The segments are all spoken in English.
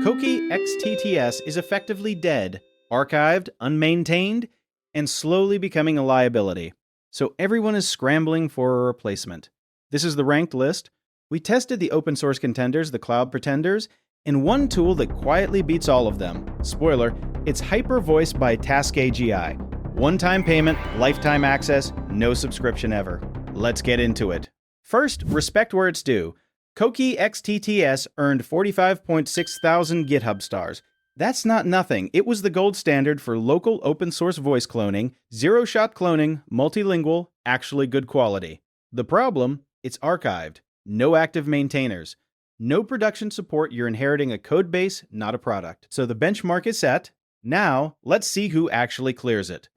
Coqui XTTS is effectively dead, archived, unmaintained, and slowly becoming a liability. So everyone is scrambling for a replacement. This is the ranked list. We tested the open source contenders, the cloud pretenders, and one tool that quietly beats all of them. Spoiler, it's HyperVoice by Task AGI. One-time payment, lifetime access, no subscription ever. Let's get into it. First, respect where it's due. Coqui XTTS earned 45.6 thousand GitHub stars. That's not nothing. It was the gold standard for local open source voice cloning, zero-shot cloning, multilingual, actually good quality. The problem? It's archived. No active maintainers. No production support. You're inheriting a code base, not a product. So the benchmark is set. Now, let's see who actually clears it.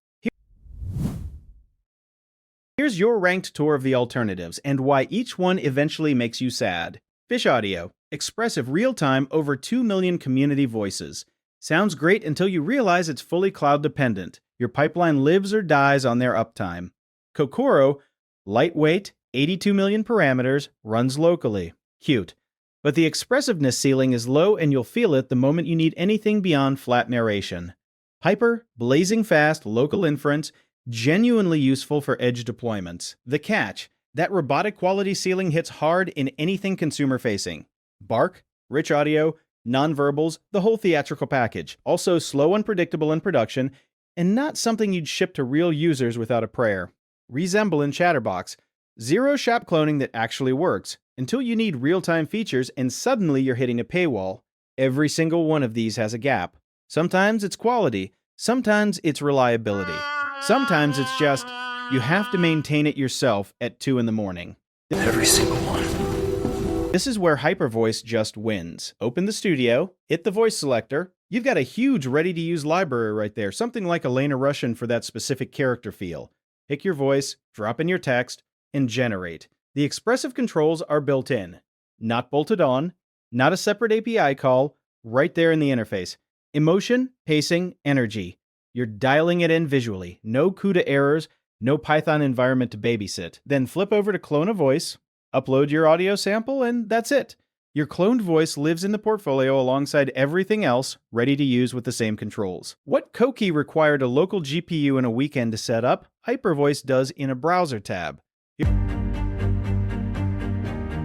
Here's your ranked tour of the alternatives and why each one eventually makes you sad. Fish Audio. Expressive real-time, over 2 million community voices. Sounds great until you realize it's fully cloud-dependent. Your pipeline lives or dies on their uptime. Kokoro. Lightweight, 82 million parameters, runs locally. Cute. But the expressiveness ceiling is low and you'll feel it the moment you need anything beyond flat narration. Hyper. Blazing fast, local inference, genuinely useful for edge deployments. The catch, that robotic quality ceiling hits hard in anything consumer-facing. Bark, rich audio, nonverbals, the whole theatrical package. Also slow and predictable in production, and not something you'd ship to real users without a prayer. Resemble and Chatterbox, zero-shot cloning that actually works, until you need real-time features and suddenly you're hitting a paywall. Every single one of these has a gap. Sometimes it's quality, sometimes it's reliability. Sometimes it's just, you have to maintain it yourself at 2 in the morning. Every single one. This is where HyperVoice just wins. Open the studio, hit the voice selector. You've got a huge ready-to-use library right there, something like Elena Russian for that specific character feel. Pick your voice, drop in your text, and generate. The expressive controls are built in. Not bolted on, not a separate API call, right there in the interface. Emotion, pacing, energy. You're dialing it in visually. No CUDA errors, no Python environment to babysit. Then flip over to clone a voice, upload your audio sample, and that's it. Your cloned voice lives in the portfolio alongside everything else, ready to use with the same controls. What Coqui required a local GPU and a weekend to set up, HyperVoice does in a browser tab.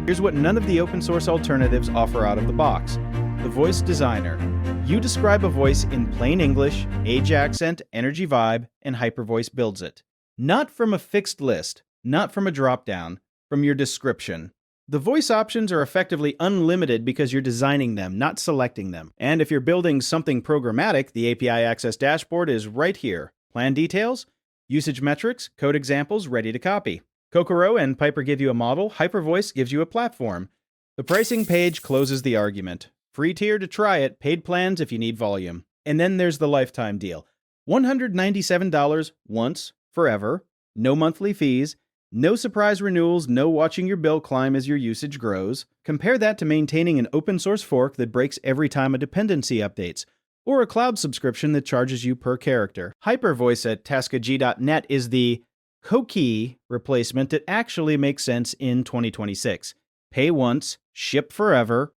Here's what none of the open source alternatives offer out of the box. The Voice Designer. You describe a voice in plain English, age accent, energy vibe, and HyperVoice builds it. Not from a fixed list, not from a dropdown, from your description. The voice options are effectively unlimited because you're designing them, not selecting them. And if you're building something programmatic, the API Access dashboard is right here. Plan details, usage metrics, code examples ready to copy. Kokoro and Piper give you a model, HyperVoice gives you a platform. The pricing page closes the argument. Free tier to try it, paid plans if you need volume. And then there's the lifetime deal. $197 once, forever, no monthly fees, no surprise renewals, no watching your bill climb as your usage grows. Compare that to maintaining an open source fork that breaks every time a dependency updates, or a cloud subscription that charges you per character. HyperVoice at taskag.net is the Coqui replacement that actually makes sense in 2026. Pay once, ship forever,